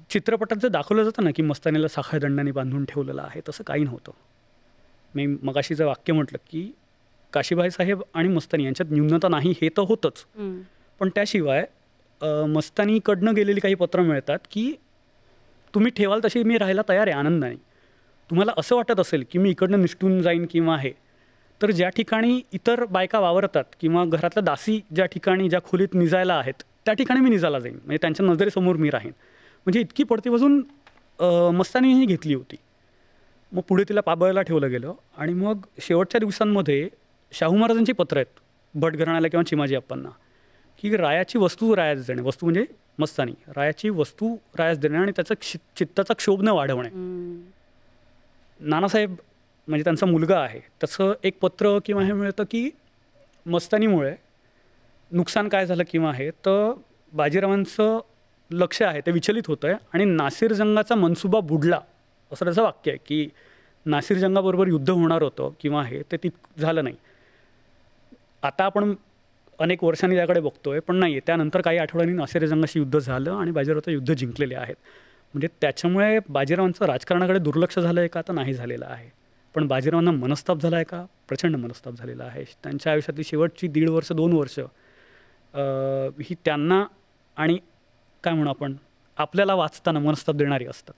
चित्रपटात जर दाखवलं जातं ना, की मस्तानीला साखळदंडाने बांधून ठेवलेलं आहे, तसं काही नव्हतं. मी मगाशीचं वाक्य म्हटलं, की काशीबाई साहेब आणि मस्तानी यांच्यात न्यूनता नाही हे तर होतंच. हं. पण त्याशिवाय मस्तानीकडनं गेलेली काही पत्रं मिळतात, की तुम्ही ठेवाल तशी मी राहायला तयार आहे आनंदाने. तुम्हाला असं वाटत असेल, की मी इकडनं निसटून जाईन किंवा हे, तर ज्या ठिकाणी इतर बायका वावरतात किंवा घरातल्या दासी ज्या ठिकाणी ज्या खोलीत निजायला आहेत, त्या ठिकाणी मी निजायला जाईन. म्हणजे त्यांच्या नजरेसमोर मी राहीन. म्हणजे इतकी पडती बाजून मस्तानीही घेतली होती. मग पुढे तिला पाबळला ठेवलं गेलं आणि मग शेवटच्या दिवसांमध्ये शाहू महाराजांची पत्रं आहेत भट घराण्याला किंवा चिमाजी अप्पांना, की रायाची वस्तू रायास देणे, वस्तू म्हणजे मस्तानी, रायाची वस्तू रायास देणे आणि त्याचा चित्ताचा क्षोभ न वाढवणे. हं. नानासाहेब म्हणजे त्यांचा मुलगा आहे, तसं एक पत्र किंवा हे मिळतं, की मस्तानीमुळे नुकसान काय झालं किंवा हे, तर बाजीरावांचं लक्ष आहे ते विचलित होतं आहे आणि नासिर जंगाचा मनसुबा बुडला असं त्याचं वाक्य आहे, की नासिर जंगाबरोबर युद्ध होणार होतं किंवा हे ते झालं नाही. आता आपण अनेक वर्षांनी त्याकडे बघतोय, पण नाही, त्यानंतर काही आठवड्यांनी नासिर जंगाशी युद्ध झालं आणि बाजीराव युद्ध जिंकलेले आहेत. म्हणजे त्याच्यामुळे बाजीरावांचं राजकारणाकडे दुर्लक्ष झालं आहे का, तर नाही झालेलं आहे. पण बाजीरावांना मनस्ताप झाला आहे का? प्रचंड मनस्ताप झालेला आहे. त्यांच्या आयुष्यातली शेवटची 1.5 वर्ष 2 वर्ष ही त्यांना आणि काय म्हणू आपण, आपल्याला वाचताना मनस्ताप देणारी असतात.